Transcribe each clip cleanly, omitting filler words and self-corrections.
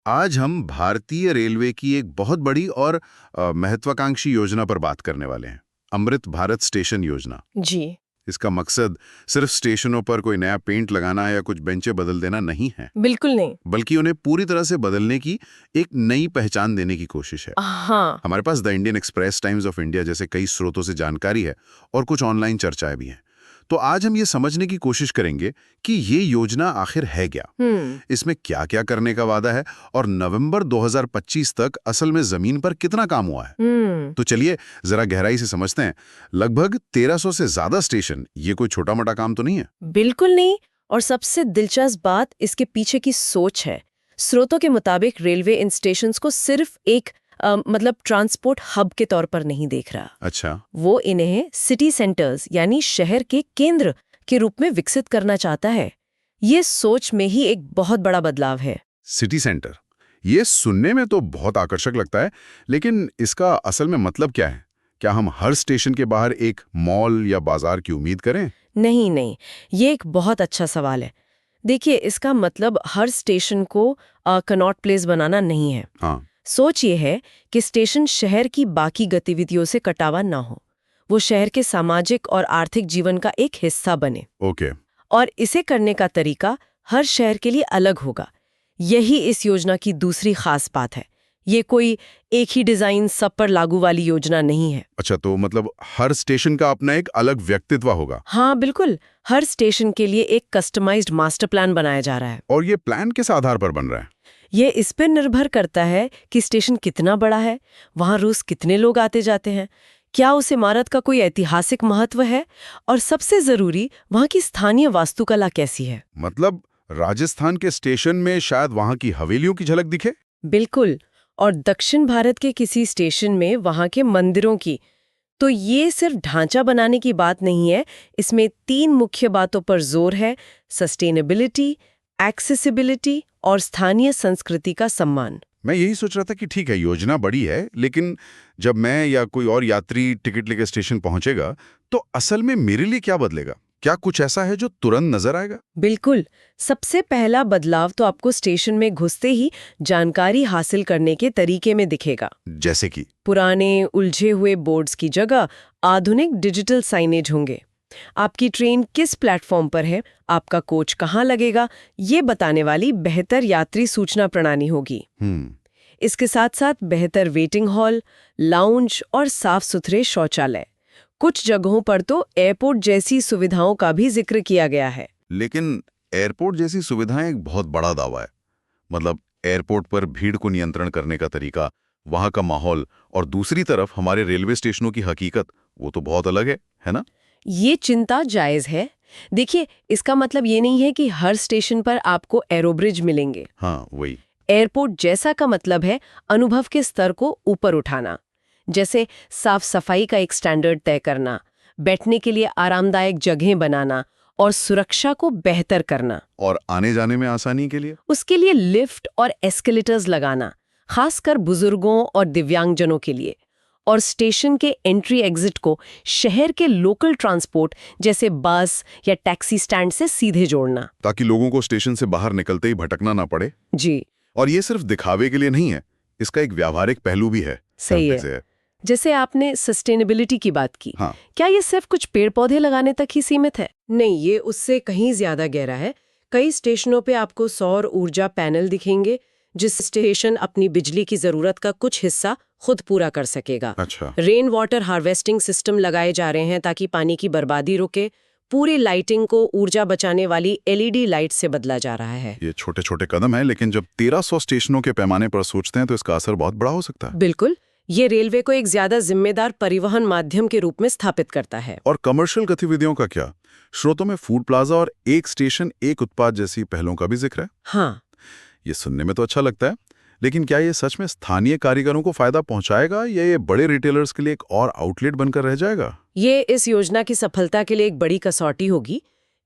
आज हम भारतीय रेलवे की एक बहुत बड़ी और महत्वाकांक्षी योजना पर बात करने वाले हैं। अमृत भारत स्टेशन योजना। जी। इसका मकसद सिर्फ स्टेशनों पर कोई नया पेंट लगाना या कुछ बेंचें बदल देना नहीं है, बिल्कुल नहीं। बल्कि उन्हें पूरी तरह से बदलने की एक नई पहचान देने की कोशिश है। हाँ। हमारे पास the Indian Express, Times of India जैसे कई स्रोतों से जानकारी है और कुछ ऑनलाइन चर्चाएं भी हैं। तो आज हम ये समझने की कोशिश करेंगे कि ये योजना आखिर है क्या, इसमें क्या क्या करने का वादा है और नवंबर 2025 तक असल में जमीन पर कितना काम हुआ है। तो चलिए जरा गहराई से समझते हैं। लगभग 1300 से ज्यादा स्टेशन, ये कोई छोटा मोटा काम तो नहीं है। बिल्कुल नहीं। और सबसे दिलचस्प बात इसके पीछे की सोच है। स्रोतों के मुताबिक रेलवे इन स्टेशंस को सिर्फ एक मतलब ट्रांसपोर्ट हब के तौर पर नहीं देख रहा। अच्छा। वो इन्हें सिटी सेंटर्स यानी शहर के केंद्र के रूप में विकसित करना चाहता है। ये सोच में ही एक बहुत बड़ा बदलाव है। सिटी सेंटर, ये सुनने में तो बहुत आकर्षक लगता है, लेकिन इसका असल में मतलब क्या है? क्या हम हर स्टेशन के बाहर एक मॉल या बाजार की उम्मीद करें? नहीं नहीं, ये एक बहुत अच्छा सवाल है। देखिए, इसका मतलब हर स्टेशन को कनॉट प्लेस बनाना नहीं है। हाँ। सोच ये है कि स्टेशन शहर की बाकी गतिविधियों से कटावा ना हो, वो शहर के सामाजिक और आर्थिक जीवन का एक हिस्सा बने। ओके। और इसे करने का तरीका हर शहर के लिए अलग होगा। यही इस योजना की दूसरी खास बात है। ये कोई एक ही डिजाइन सब पर लागू वाली योजना नहीं है। अच्छा, तो मतलब हर स्टेशन का अपना एक अलग व्यक्तित्व होगा। हाँ बिल्कुल, हर स्टेशन के लिए एक कस्टमाइज्ड मास्टर प्लान बनाया जा रहा है। और ये प्लान किस आधार पर बन रहा है? ये इस पर निर्भर करता है कि स्टेशन कितना बड़ा है, वहाँ रोज कितने लोग आते जाते हैं, क्या उस इमारत का कोई ऐतिहासिक महत्व है, और सबसे जरूरी वहाँ की स्थानीय वास्तुकला कैसी है। मतलब राजस्थान के स्टेशन में शायद वहां की हवेलियों की झलक दिखे। बिल्कुल। और दक्षिण भारत के किसी स्टेशन में वहाँ के मंदिरों की। तो ये सिर्फ ढांचा बनाने की बात नहीं है, इसमें 3 मुख्य बातों पर जोर है: सस्टेनेबिलिटी, एक्सेसिबिलिटी और स्थानीय संस्कृति का सम्मान। मैं यही सोच रहा था कि ठीक है, योजना बड़ी है, लेकिन जब मैं या कोई और यात्री टिकट लेकर स्टेशन पहुंचेगा तो असल में मेरे लिए क्या बदलेगा? क्या कुछ ऐसा है जो तुरंत नजर आएगा? बिल्कुल। सबसे पहला बदलाव तो आपको स्टेशन में घुसते ही जानकारी हासिल करने के तरीके में दिखेगा। जैसे कि पुराने उलझे हुए बोर्ड्स की जगह आधुनिक डिजिटल साइनेज होंगे। आपकी ट्रेन किस प्लेटफॉर्म पर है, आपका कोच कहाँ लगेगा, ये बताने वाली बेहतर यात्री सूचना प्रणाली होगी। इसके साथ साथ बेहतर वेटिंग हॉल, लाउंज और साफ सुथरे शौचालय। कुछ जगहों पर तो एयरपोर्ट जैसी सुविधाओं का भी जिक्र किया गया है। लेकिन एयरपोर्ट जैसी सुविधाएं एक बहुत बड़ा दावा है। मतलब एयरपोर्ट पर भीड़ को नियंत्रण करने का तरीका, वहां का माहौल, और दूसरी तरफ हमारे रेलवे स्टेशनों की हकीकत, वो तो बहुत अलग है ना? ये चिंता जायज है। देखिए, इसका मतलब ये नहीं है कि हर स्टेशन पर आपको एरोब्रिज मिलेंगे। हाँ, वही। एयरपोर्ट जैसा का मतलब है अनुभव के स्तर को ऊपर उठाना। जैसे साफ सफाई का एक स्टैंडर्ड तय करना, बैठने के लिए आरामदायक जगहें बनाना और सुरक्षा को बेहतर करना। और आने जाने में आसानी के लिए उसके लिए लिफ्ट और एस्केलेटर्स लगाना, खासकर बुजुर्गों और दिव्यांगजनों के लिए। और स्टेशन के एंट्री एग्जिट को शहर के लोकल ट्रांसपोर्ट जैसे बस या टैक्सी स्टैंड से सीधे जोड़ना, ताकि लोगों को स्टेशन से बाहर निकलते ही भटकना ना पड़े। जी। और ये सिर्फ दिखावे के लिए नहीं है, इसका एक व्यावहारिक पहलू भी है। सही है। जैसे आपने सस्टेनेबिलिटी की बात की। हाँ। क्या ये सिर्फ कुछ पेड़ पौधे लगाने तक ही सीमित है? नहीं, ये उससे कहीं ज्यादा गहरा है। कई स्टेशनों पे आपको सौर ऊर्जा पैनल दिखेंगे, जिस स्टेशन अपनी बिजली की जरूरत का कुछ हिस्सा खुद पूरा कर सकेगा। अच्छा। रेन वाटर हार्वेस्टिंग सिस्टम लगाए जा रहे हैं ताकि पानी की बर्बादी रुके। पूरी लाइटिंग को ऊर्जा बचाने वाली LED लाइट से बदला जा रहा है। ये छोटे छोटे कदम हैं, लेकिन जब 1300 स्टेशनों के पैमाने पर सोचते हैं तो इसका असर बहुत बड़ा हो सकता है। बिल्कुल। ये रेलवे को एक ज्यादा जिम्मेदार परिवहन माध्यम के रूप में स्थापित करता है। और कमर्शियल गतिविधियों का क्या? स्रोतों में फूड प्लाजा और एक स्टेशन एक उत्पाद जैसी पहलों का भी जिक्र है। हाँ। ये सुनने में तो अच्छा लगता है, लेकिन क्या ये सच में स्थानीय कारीगरों को फायदा पहुंचाएगा या ये बड़े रिटेलर्स के लिए एक और आउटलेट बनकर रह जाएगा? ये इस योजना की सफलता के लिए एक बड़ी कसौटी होगी।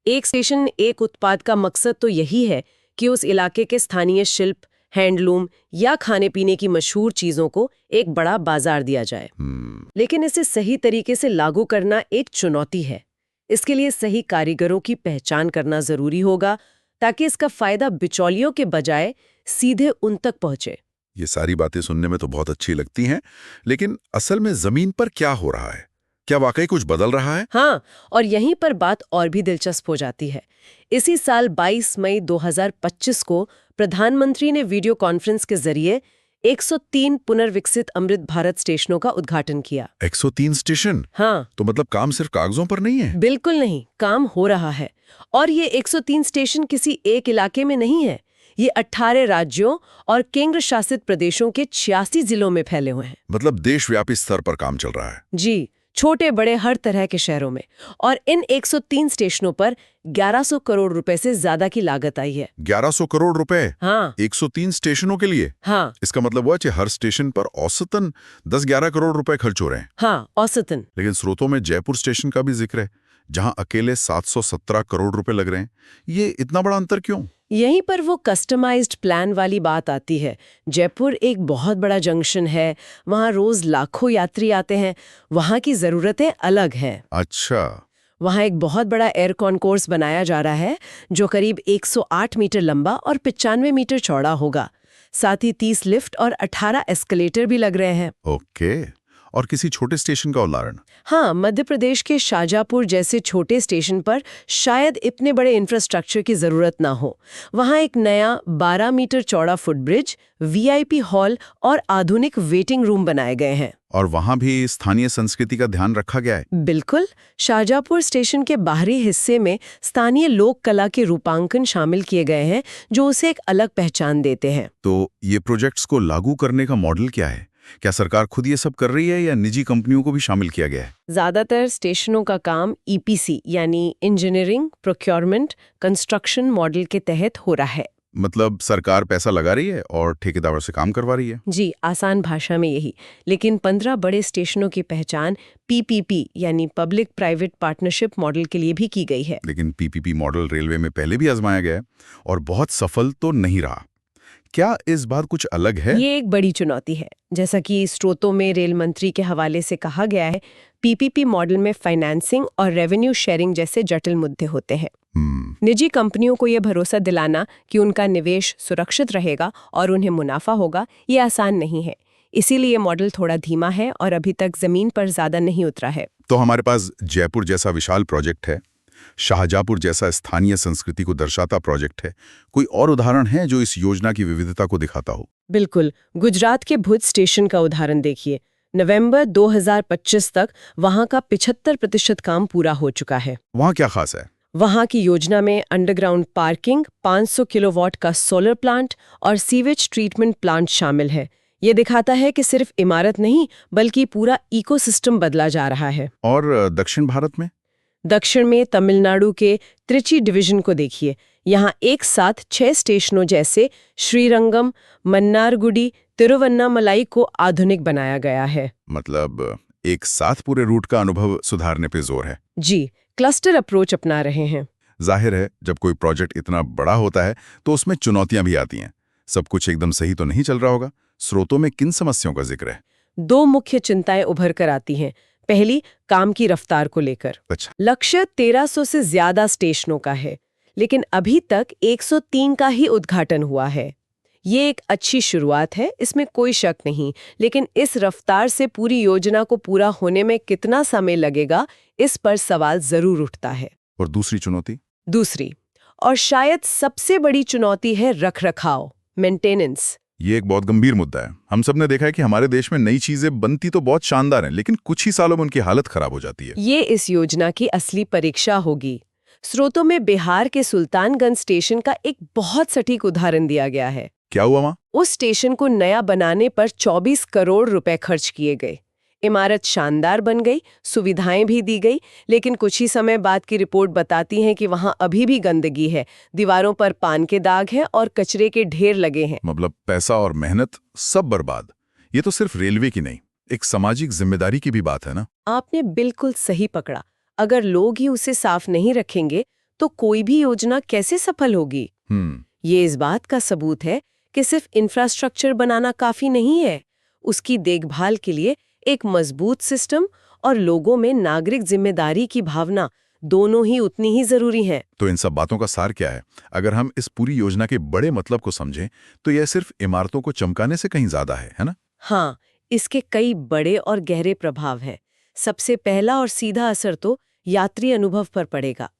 एक स्टेशन एक उत्पाद का मकसद तो यही है कि उस इलाके के स्थानीय शिल्प, हैंडलूम या खाने पीने की मशहूर चीजों को एक बड़ा बाजार दिया जाए। लेकिन इसे सही तरीके से लागू करना एक चुनौती है। इसके लिए सही कारीगरों की पहचान करना जरूरी होगा, ताकि इसका फायदा बिचौलियों के बजाय सीधे उन तक पहुंचे। ये सारी बातें सुनने में तो बहुत अच्छी लगती हैं, लेकिन असल में जमीन पर क्या हो रहा है? क्या वाकई कुछ बदल रहा है? हाँ, और यहीं पर बात और भी दिलचस्प हो जाती है। इसी साल 22 मई 2025 को प्रधानमंत्री ने वीडियो कॉन्फ्रेंस के जरिए 103 पुनर्विकसित अमृत भारत स्टेशनों का उद्घाटन किया। 103 स्टेशन? हाँ, तो मतलब काम सिर्फ कागजों पर नहीं है? बिल्कुल नहीं, काम हो रहा है। और ये 103 स्टेशन किसी एक इलाके में नहीं है। ये 18 राज्यों और केंद्र शासित प्रदेशों के 86 जिलों में फैले हुए हैं। मतलब देशव्यापी स्तर पर काम चल रहा है। जी, छोटे बड़े हर तरह के शहरों में। और इन 103 स्टेशनों पर 1100 करोड़ रुपए से ज्यादा की लागत आई है। 1100 करोड़ रुपए? हाँ 103 स्टेशनों के लिए? हाँ इसका मतलब हुआ कि हर स्टेशन पर औसतन 10-11 करोड़ रुपए खर्च हो रहे हैं। हाँ, औसतन। लेकिन स्रोतों में जयपुर स्टेशन का भी जिक्र है, जहां अकेले 717 करोड़ रुपए लग रहे हैं। ये इतना बड़ा अंतर क्यों? यहीं पर वो कस्टमाइज्ड प्लान वाली बात आती है। जयपुर एक बहुत बड़ा जंक्शन है, वहाँ रोज लाखों यात्री आते हैं, वहाँ की ज़रूरतें अलग हैं। अच्छा। वहाँ एक बहुत बड़ा एयर कॉन्कोर्स बनाया जा रहा है, जो करीब 108 मीटर लंबा और 95 मीटर चौड़ा होगा। साथ ही 30 लिफ्ट और 18 एस्केलेटर भी लग रहे हैं। ओके। और किसी छोटे स्टेशन का उदाहरण? हाँ, मध्य प्रदेश के शाजापुर जैसे छोटे स्टेशन पर शायद इतने बड़े इंफ्रास्ट्रक्चर की जरूरत ना हो। वहाँ एक नया 12 मीटर चौड़ा फुटब्रिज, वीआईपी हॉल और आधुनिक वेटिंग रूम बनाए गए हैं। और वहां भी स्थानीय संस्कृति का ध्यान रखा गया है? बिल्कुल। शाजापुर स्टेशन के बाहरी हिस्से में स्थानीय लोक कला के रूपांकन शामिल किए गए हैं, जो उसे एक अलग पहचान देते हैं। तो ये प्रोजेक्ट्स को लागू करने का मॉडल क्या है? क्या सरकार खुद ये सब कर रही है या निजी कंपनियों को भी शामिल किया गया है? ज्यादातर स्टेशनों का काम ईपीसी यानी इंजीनियरिंग, प्रोक्योरमेंट, कंस्ट्रक्शन मॉडल के तहत हो रहा है। मतलब सरकार पैसा लगा रही है और ठेकेदारों से काम करवा रही है? जी, आसान भाषा में यही। लेकिन 15 बड़े स्टेशनों की पहचान पीपीपी यानी पब्लिक प्राइवेट पार्टनरशिप मॉडल के लिए भी की गई है। लेकिन पीपीपी मॉडल रेलवे में पहले भी आजमाया गया है और बहुत सफल तो नहीं रहा। क्या इस बार कुछ अलग है? ये एक बड़ी चुनौती है। जैसा कि स्रोतों में रेल मंत्री के हवाले से कहा गया है, पीपीपी मॉडल में फाइनेंसिंग और रेवेन्यू शेयरिंग जैसे जटिल मुद्दे होते हैं। निजी कंपनियों को यह भरोसा दिलाना कि उनका निवेश सुरक्षित रहेगा और उन्हें मुनाफा होगा, ये आसान नहीं है। इसीलिए मॉडल थोड़ा धीमा है और अभी तक जमीन पर ज्यादा नहीं उतरा है। तो हमारे पास जयपुर जैसा विशाल प्रोजेक्ट है, शाहजहाँपुर जैसा स्थानीय संस्कृति को दर्शाता प्रोजेक्ट है। कोई और उदाहरण है जो इस योजना की विविधता को दिखाता हो? बिल्कुल। गुजरात के भुज स्टेशन का उदाहरण देखिए। नवंबर 2025 तक वहां का 75% काम पूरा हो चुका है। वहाँ क्या खास है? वहां की योजना में अंडरग्राउंड पार्किंग, 500 किलोवाट का सोलर प्लांट और सीवेज ट्रीटमेंट प्लांट शामिल है। ये दिखाता है कि सिर्फ इमारत नहीं बल्कि पूरा इकोसिस्टम बदला जा रहा है। और दक्षिण भारत में? दक्षिण में तमिलनाडु के त्रिची डिवीजन को देखिए। यहाँ एक साथ 6 स्टेशनों जैसे श्रीरंगम, मन्नारगुडी, तिरुवन्नामलाई को आधुनिक बनाया गया है। मतलब एक साथ पूरे रूट का अनुभव सुधारने पे जोर है। जी, क्लस्टर अप्रोच अपना रहे हैं। जाहिर है, जब कोई प्रोजेक्ट इतना बड़ा होता है तो उसमें चुनौतियां भी आती हैं। सब कुछ एकदम सही तो नहीं चल रहा होगा। स्रोतों में किन समस्याओं का जिक्र है? 2 मुख्य चिंताएं उभर कर आती हैं। पहली, काम की रफ्तार को लेकर। अच्छा। लक्ष्य 1300 से ज्यादा स्टेशनों का है, लेकिन अभी तक 103 का ही उद्घाटन हुआ है। ये एक अच्छी शुरुआत है, इसमें कोई शक नहीं, लेकिन इस रफ्तार से पूरी योजना को पूरा होने में कितना समय लगेगा, इस पर सवाल जरूर उठता है। और दूसरी चुनौती? दूसरी और शायद सबसे बड़ी चुनौती है रखरखाव, मेंटेनेंस। ये एक बहुत गंभीर मुद्दा है। हम सब ने देखा है कि हमारे देश में नई चीजें बनती तो बहुत शानदार हैं, लेकिन कुछ ही सालों में उनकी हालत खराब हो जाती है। ये इस योजना की असली परीक्षा होगी। स्रोतों में बिहार के सुल्तानगंज स्टेशन का एक बहुत सटीक उदाहरण दिया गया है। क्या हुआ वहाँ? उस स्टेशन को नया बनाने पर 24 करोड़ रुपए खर्च किए गए। इमारत शानदार बन गई, सुविधाएं भी दी गई, लेकिन कुछ ही समय बाद की रिपोर्ट बताती है कि वहां अभी भी गंदगी है, दीवारों पर पान के दाग हैं और कचरे के ढेर लगे हैं। मतलब पैसा और मेहनत सब बर्बाद। ये तो सिर्फ रेलवे की नहीं, एक सामाजिक जिम्मेदारी की भी बात है ना? आपने बिल्कुल सही पकड़ा। अगर लोग ही उसे साफ नहीं रखेंगे तो कोई भी योजना कैसे सफल होगी? ये इस बात का सबूत है कि सिर्फ इंफ्रास्ट्रक्चर बनाना काफी नहीं है। उसकी देखभाल के लिए एक मजबूत सिस्टम और लोगों में नागरिक जिम्मेदारी की भावना दोनों ही उतनी ही जरूरी हैं। तो इन सब बातों का सार क्या है? अगर हम इस पूरी योजना के बड़े मतलब को समझें तो यह सिर्फ इमारतों को चमकाने से कहीं ज्यादा है ना? हाँ, इसके कई बड़े और गहरे प्रभाव हैं। सबसे पहला और सीधा असर तो यात्री अनुभव पर पड़ेगा।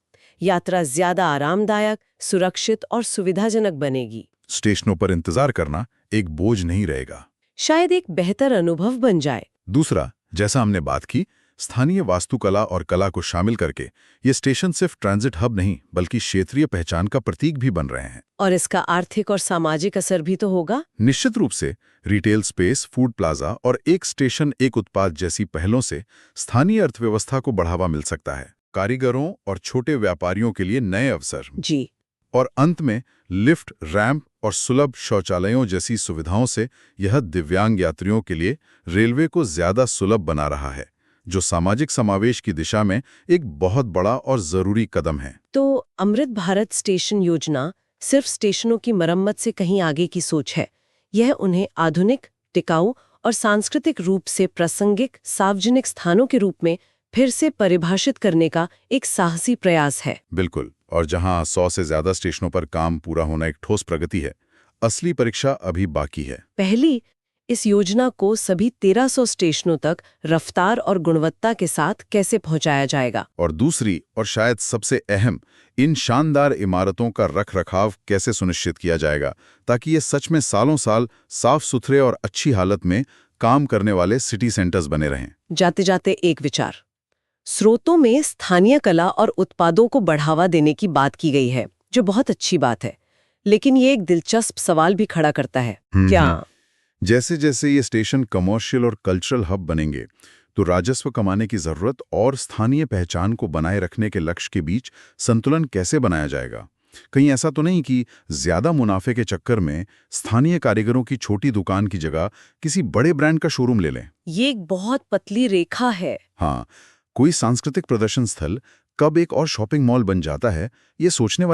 यात्रा ज्यादा आरामदायक, सुरक्षित और सुविधाजनक बनेगी। स्टेशनों पर इंतजार करना एक बोझ नहीं रहेगा। शायद एक बेहतर अनुभव बन जाए। दूसरा, जैसा हमने बात की, स्थानीय वास्तुकला और कला को शामिल करके ये स्टेशन सिर्फ ट्रांजिट हब नहीं बल्कि क्षेत्रीय पहचान का प्रतीक भी बन रहे हैं। और इसका आर्थिक और सामाजिक असर भी तो होगा। निश्चित रूप से रिटेल स्पेस, फूड प्लाजा और एक स्टेशन एक उत्पाद जैसी पहलों से स्थानीय अर्थव्यवस्था को बढ़ावा मिल सकता है। कारीगरों और छोटे व्यापारियों के लिए नए अवसर। जी। और अंत में लिफ्ट, रैंप और सुलभ शौचालयों जैसी सुविधाओं से यह दिव्यांग यात्रियों के लिए रेलवे को ज्यादा सुलभ बना रहा है, जो सामाजिक समावेश की दिशा में एक बहुत बड़ा और जरूरी कदम है। तो अमृत भारत स्टेशन योजना सिर्फ स्टेशनों की मरम्मत से कहीं आगे की सोच है। यह उन्हें आधुनिक, टिकाऊ और सांस्कृतिक रूप से प्रासंगिक सार्वजनिक स्थानों के रूप में फिर से परिभाषित करने का एक साहसी प्रयास है। बिल्कुल। और जहां 100 से ज्यादा स्टेशनों पर काम पूरा होना एक ठोस प्रगति है, असली परीक्षा अभी बाकी है। पहली, इस योजना को सभी 1300 स्टेशनों तक रफ्तार और गुणवत्ता के साथ कैसे पहुंचाया जाएगा। और दूसरी और शायद सबसे अहम, इन शानदार इमारतों का रखरखाव कैसे सुनिश्चित किया जाएगा ताकि ये सच में सालों साल साफ सुथरे और अच्छी हालत में काम करने वाले सिटी सेंटर्स बने रहें। जाते जाते एक विचार, स्रोतों में स्थानीय कला और उत्पादों को बढ़ावा देने की बात की गई है, जो बहुत अच्छी बात है, लेकिन ये एक दिलचस्प सवाल भी खड़ा करता है। क्या जैसे जैसे ये स्टेशन कमर्शियल और कल्चरल हब बनेंगे तो राजस्व कमाने की जरूरत और स्थानीय पहचान को बनाए रखने के लक्ष्य के बीच संतुलन कैसे बनाया जाएगा? कहीं ऐसा तो नहीं कि ज्यादा मुनाफे के चक्कर में स्थानीय कारीगरों की छोटी दुकान की जगह किसी बड़े ब्रांड का शोरूम ले लें? ये एक बहुत पतली रेखा है। हाँ, कोई सांस्कृतिक प्रदर्शन स्थल कब एक और शॉपिंग मॉल बन जाता है, ये सोचने वाली